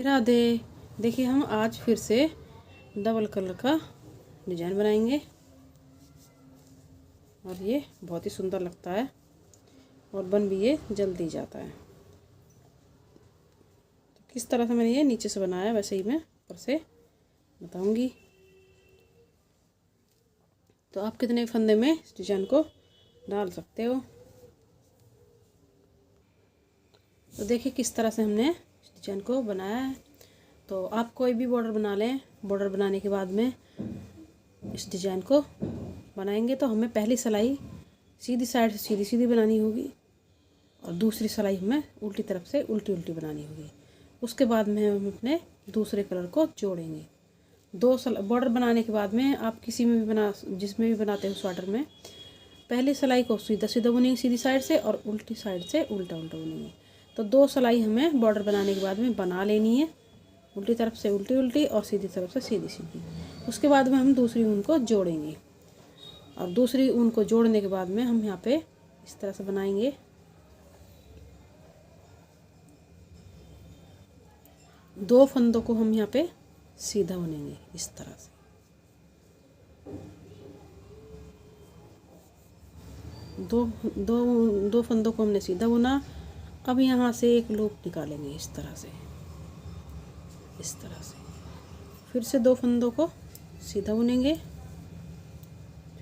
राधे। देखिए हम आज फिर से डबल कलर का डिजाइन बनाएंगे और ये बहुत ही सुंदर लगता है और बन भी ये जल्दी जाता है। तो किस तरह से मैंने ये नीचे से बनाया वैसे ही मैं ऊपर से बताऊंगी। तो आप कितने फंदे में इस डिजाइन को डाल सकते हो। तो देखिए किस तरह से हमने इस डिजाइन को बनाया है। तो आप कोई भी बॉर्डर बना लें। बॉर्डर बनाने के बाद में इस डिजाइन को बनाएंगे तो हमें पहली सिलाई सीधी साइड से सीधी सीधी बनानी होगी और दूसरी सिलाई हमें उल्टी तरफ से उल्टी उल्टी बनानी होगी। उसके बाद में हम अपने दूसरे कलर को जोड़ेंगे। दो बॉर्डर बनाने के बाद में आप किसी में भी जिसमें भी बनाते हो स्वेटर में, पहली सिलाई को सीधा सीधा बुनेंगे सीधी साइड से और उल्टी साइड से उल्टा उल्टा बुनेंगे। तो दो सिलाई हमें बॉर्डर बनाने के बाद में बना लेनी है, उल्टी तरफ से उल्टी उल्टी और सीधी तरफ से सीधी सीधी। उसके बाद में हम दूसरी ऊन को जोड़ेंगे और दूसरी ऊन को जोड़ने के बाद में हम यहाँ पे इस तरह से बनाएंगे। दो फंदों को हम यहाँ पे सीधा बुनेंगे इस तरह से। दो दो दो फंदों को हमने सीधा बुना। अब यहाँ से एक लूप निकालेंगे इस तरह से, इस तरह से। फिर से दो फंदों को सीधा बुनेंगे।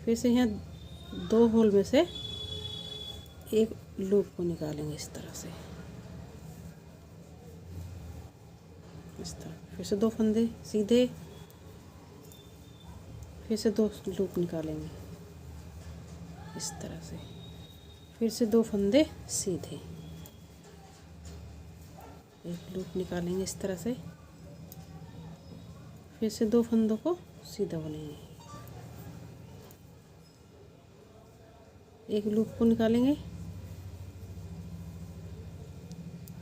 फिर से यहाँ दो होल में से एक लूप को निकालेंगे इस तरह से, इस तरह। फिर से दो फंदे सीधे, फिर से दो लूप निकालेंगे इस तरह से। फिर से दो फंदे सीधे, एक लूप निकालेंगे इस तरह से। फिर से दो फंदों को सीधा बुनेंगे, एक लूप को निकालेंगे,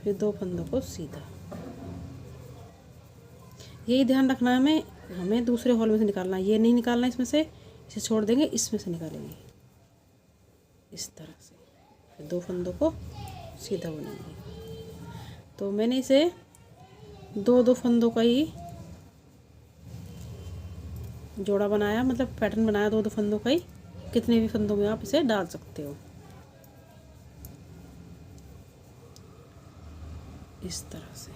फिर दो फंदों को सीधा। यही ध्यान रखना है हमें दूसरे हॉल में से निकालना है, ये नहीं निकालना इसमें से, इसे छोड़ देंगे, इसमें से निकालेंगे इस तरह से। फिर दो फंदों को सीधा बुनेंगे। तो मैंने इसे दो दो फंदों का ही जोड़ा बनाया, मतलब पैटर्न बनाया दो दो फंदों का ही। कितने भी फंदों में आप इसे डाल सकते हो इस तरह से।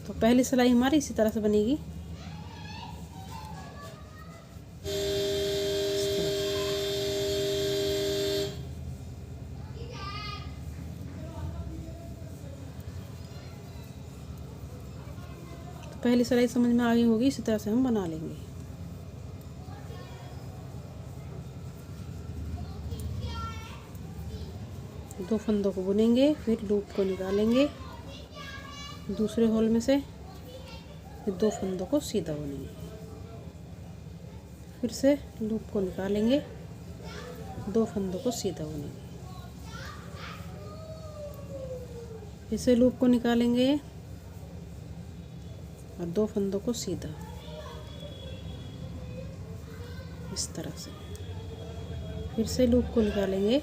तो पहली सिलाई हमारी इसी तरह से बनेगी। तो पहली सिलाई समझ में आ गई होगी, इसी तरह से हम बना लेंगे। दो फंदों को बुनेंगे, फिर लूप को निकालेंगे दूसरे होल में से, फिर दो फंदों को सीधा बुनेंगे, फिर से लूप को निकालेंगे, दो फंदों को सीधा बुनेंगे, फिर से लूप को निकालेंगे और दो फंदों को सीधा इस तरह से। फिर से लूप को निकालेंगे,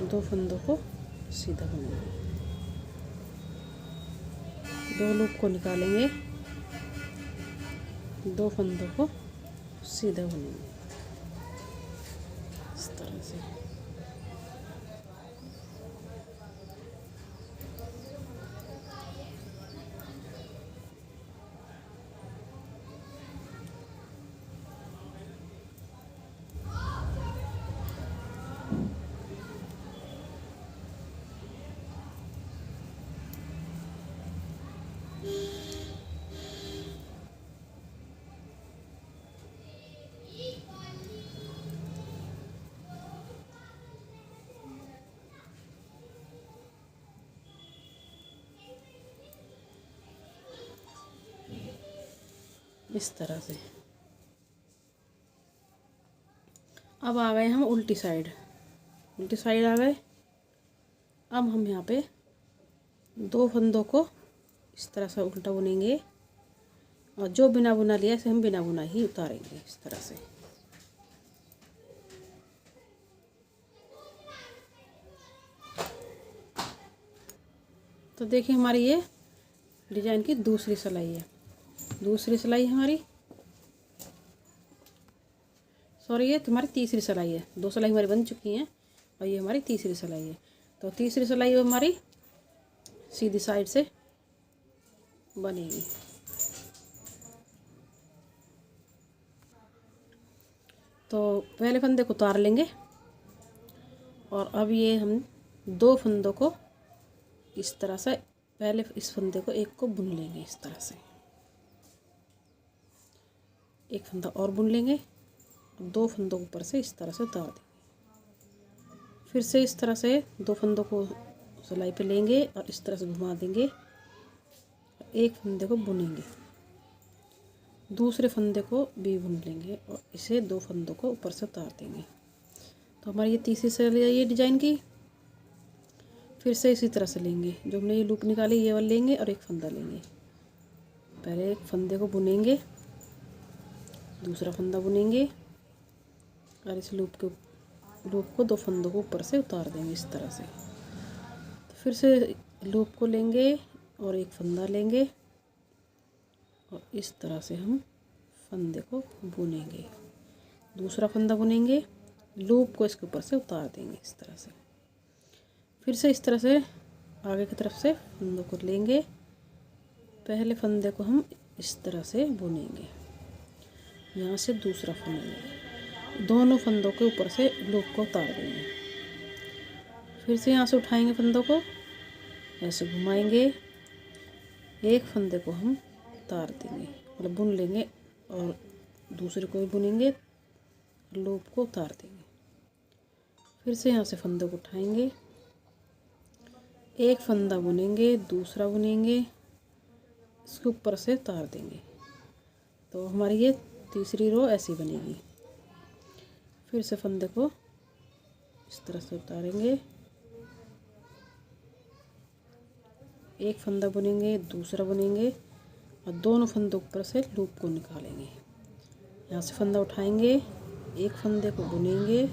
दो फंदों को सीधा बुनेंगे, दो लूप को निकालेंगे, दो फंदों को सीधा बुनेंगे इस तरह से। इस तरह से। अब आ गए हम उल्टी साइड, उल्टी साइड आ गए। अब हम यहाँ पे दो फंदों को इस तरह से उल्टा बुनेंगे और जो बिना बुना लिया इसे हम बिना बुना ही उतारेंगे इस तरह से। तो देखिए हमारी ये डिजाइन की दूसरी सिलाई है, दूसरी सिलाई हमारी, सॉरी ये तुम्हारी तीसरी सिलाई है। दो सिलाई हमारी बन चुकी हैं और ये हमारी तीसरी सिलाई है। तो तीसरी सिलाई हमारी सीधी साइड से बनेगी। तो पहले फंदे को उतार लेंगे और अब ये हम दो फंदों को इस तरह से, पहले इस फंदे को एक को बुन लेंगे इस तरह से, एक फंदा और बुन लेंगे, दो फंदों ऊपर से इस तरह से उतार देंगे। फिर से इस तरह से दो फंदों को सिलाई पे लेंगे और इस तरह से घुमा देंगे, एक फंदे को बुनेंगे, दूसरे फंदे को भी बुन लेंगे और इसे दो फंदों को ऊपर से उतार देंगे। तो हमारी ये तीसरी सिलाई है ये डिजाइन की। फिर से इसी तरह से लेंगे, जो हमने ये लूप निकाली ये वाला लेंगे और एक फंदा लेंगे, पहले एक फंदे को बुनेंगे, दूसरा फंदा बुनेंगे और इस लूप को दो फंदों को ऊपर से उतार देंगे इस तरह से। तो फिर से लूप को लेंगे और एक फंदा लेंगे और इस तरह से हम फंदे को बुनेंगे, दूसरा फंदा बुनेंगे, लूप को इसके ऊपर से उतार देंगे इस तरह से। फिर से इस तरह से आगे की तरफ से फंदों को लेंगे, पहले फंदे को हम इस तरह से बुनेंगे, यहाँ से दूसरा फंदा, दोनों फंदों के ऊपर से लूप को उतार देंगे। फिर से यहाँ से उठाएंगे फंदों को, ऐसे घुमाएंगे, एक फंदे को हम उतार देंगे, मतलब बुन लेंगे और दूसरे को भी बुनेंगे, लूप को उतार देंगे। फिर से यहाँ से फंदों को उठाएंगे, एक फंदा बुनेंगे, दूसरा बुनेंगे, इसके ऊपर से उतार देंगे। तो हमारी ये तीसरी रो ऐसी बनेगी। फिर से फंदे को इस तरह से उतारेंगे, एक फंदा बुनेंगे, दूसरा बुनेंगे और दोनों फंदों ऊपर से लूप को निकालेंगे। यहाँ से फंदा उठाएंगे, एक फंदे को बुनेंगे,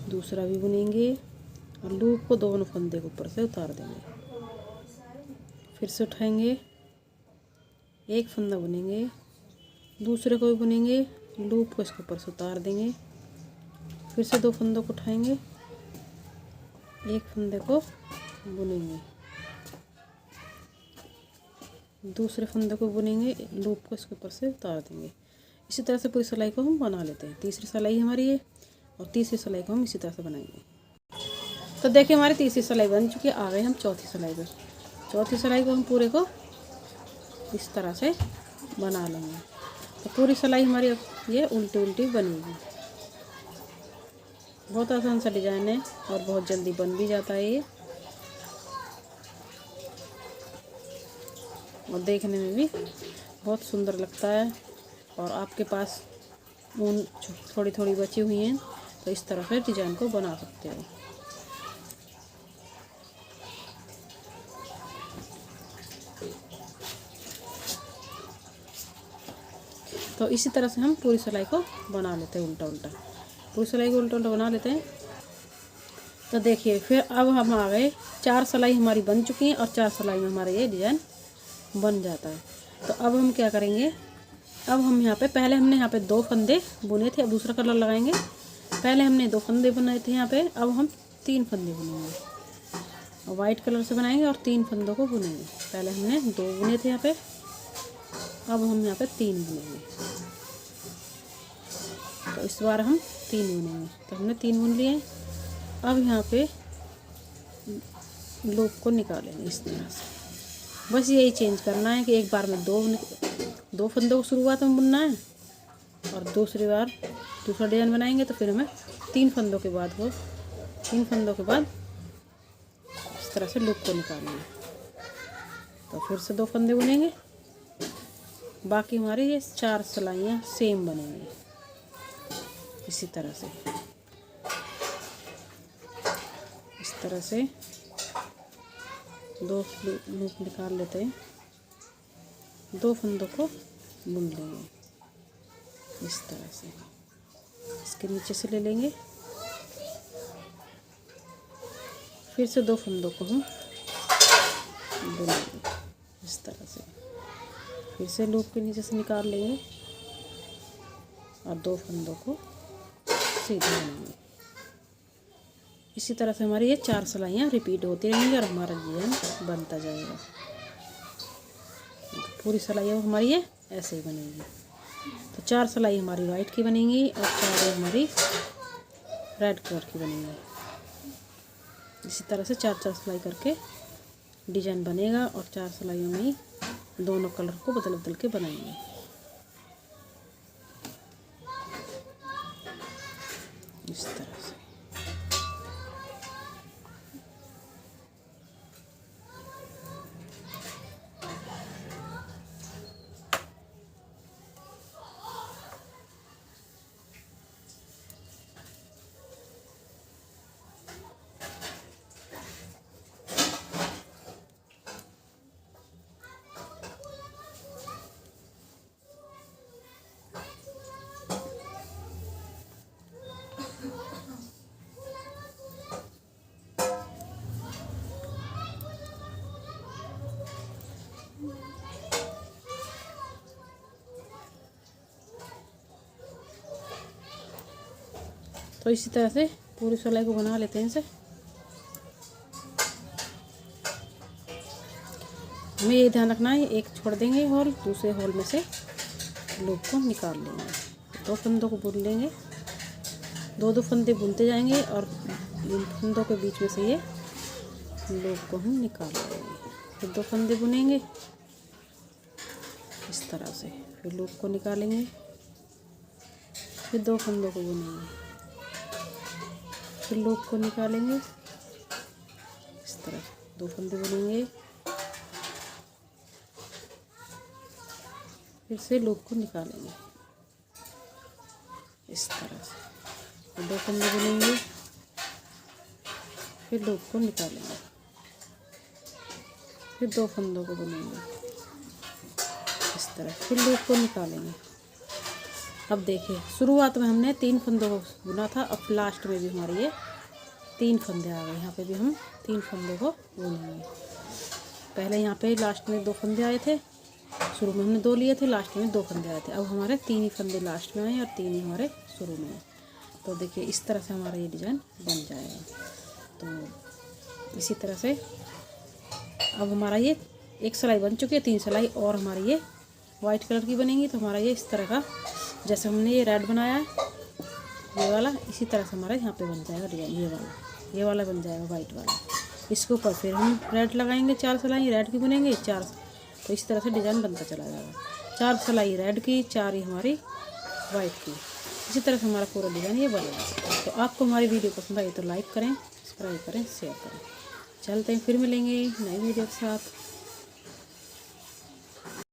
दूसरा भी बुनेंगे और लूप को दोनों फंदे के ऊपर से उतार देंगे। फिर से उठाएंगे, एक फंदा बुनेंगे, दूसरे को भी बुनेंगे, लूप को इसके ऊपर से उतार देंगे। फिर से दो फंदों को उठाएंगे, एक फंदे को बुनेंगे, दूसरे फंदे को बुनेंगे, लूप को इसके ऊपर से उतार देंगे। इसी तरह से पूरी सिलाई को हम बना लेते हैं। तीसरी सिलाई हमारी है और तीसरी सिलाई को हम इसी तरह से बनाएंगे। तो देखिए हमारी तीसरी सिलाई बन चुकी है। आ गए हम चौथी सिलाई पर। चौथी सिलाई को हम पूरे को इस तरह से बना लेंगे। तो पूरी सिलाई हमारी ये उल्टी उल्टी बनेगी। बहुत आसान सा डिजाइन है और बहुत जल्दी बन भी जाता है ये, और देखने में भी बहुत सुंदर लगता है। और आपके पास ऊन थोड़ी थोड़ी बची हुई हैं तो इस तरह से डिजाइन को बना सकते हो। तो इसी तरह से हम पूरी सिलाई को बना लेते हैं उल्टा उल्टा। पूरी सिलाई को उल्टा उल्टा बना लेते हैं। तो देखिए फिर अब हम आ गए, 4 सिलाई हमारी बन चुकी हैं और 4 सिलाई में हमारा ये डिज़ाइन बन जाता है। तो अब हम क्या करेंगे, अब हम यहाँ पे पहले हमने यहाँ पे 2 फंदे बुने थे। अब दूसरा कलर लगाएंगे। पहले हमने 2 फंदे बुने थे यहाँ पे, अब हम 3 फंदे बुनेंगे और वाइट कलर से बनाएंगे और 3 फंदों को बुनेंगे। पहले हमने 2 बुने थे यहाँ पे, अब हम यहाँ पे 3 बुनेंगे। तो इस बार हम 3 बुनेंगे। तो हमने 3 बुन लिए। अब यहाँ पे लूप को निकालेंगे इस तरह से। बस यही चेंज करना है कि एक बार में 2 फंदों को शुरुआत में बुनना है और दूसरी बार दूसरा डिजाइन बनाएंगे तो फिर हमें 3 फंदों के बाद इस तरह से लूप को निकालना है। तो फिर से 2 फंदे बुनेंगे। बाकी हमारी ये 4 सिलाइयाँ सेम बनेंगी इसी तरह से। इस तरह से दो लूप निकाल लेते हैं, 2 फंदों को बुन लेंगे इस तरह से। इसके नीचे से ले लेंगे, फिर से 2 फंदों को हम बुनेंगे इस तरह से। फिर से लूप के नीचे से निकाल लेंगे और 2 फंदों को सीधा बुनेंगे। इसी तरह से हमारी ये 4 सिलाइयाँ रिपीट होती रहेंगी और हमारा डिजाइन बनता जाएगा। पूरी सिलाइयाँ हमारी ये ऐसे ही बनेगी। तो 4 सिलाई हमारी वाइट की बनेंगी और 4 हमारी रेड कलर की बनेंगी। इसी तरह से 4-4 सिलाई करके डिजाइन बनेगा और 4 सिलाइयों में ही दोनों कलर को बदल बदल के बनाएंगे इस तरह से। तो इसी तरह से पूरी सिलाई को बना लेते हैं इसे। हमें ये ध्यान रखना है, एक छोड़ देंगे होल, दूसरे होल में से लूप को निकाल लेंगे। 2 फंदों को बुन लेंगे, 2-2 फंदे बुनते जाएंगे और इन फंदों के बीच में से ये लूप को हम निकाल लेंगे। फिर 2 फंदे बुनेंगे इस तरह से, फिर लूप को निकालेंगे, फिर 2 फंदों को बुनेंगे, फिर लूप को निकालेंगे इस तरह, 2 फंदे बुनेंगे, फिर से लूप को निकालेंगे इस तरह से, फिर 2 फंदे बुनेंगे, फिर लूप को निकालेंगे, फिर 2 फंदों को बुनेंगे इस तरह, फिर लूप को निकालेंगे। अब देखिए शुरुआत में हमने 3 फंदों को बुना था, अब लास्ट में भी हमारे ये 3 फंदे आ गए। यहाँ पे भी हम 3 फंदों को बुनेंगे। पहले यहाँ पे लास्ट में 2 फंदे आए थे, शुरू में हमने 2 लिए थे, लास्ट में 2 फंदे आए थे। अब हमारे 3 ही फंदे लास्ट में आए और 3 ही हमारे शुरू में हैं। तो देखिए इस तरह से हमारा ये डिज़ाइन बन जाएगा। तो इसी तरह से अब हमारा ये 1 सिलाई बन चुकी है, 3 सिलाई और हमारी ये वाइट कलर की बनेंगी। तो हमारा ये इस तरह का, जैसे हमने ये रेड बनाया है ये वाला, इसी तरह से हमारा यहाँ पे बन जाएगा डिज़ाइन। ये वाला बन जाएगा वाइट वाला। इसके ऊपर फिर हम रेड लगाएंगे, 4 सिलाई रेड की बुनेंगे, 4। तो इस तरह से डिज़ाइन बनता चला जाएगा। 4 सिलाई रेड की, 4 ही हमारी वाइट की। इसी तरह से हमारा पूरा डिज़ाइन ये बनेगा। तो आपको हमारी वीडियो पसंद आई तो लाइक करें, सब्सक्राइब करें, शेयर करें। चलते हैं, फिर मिलेंगे नई वीडियो के साथ।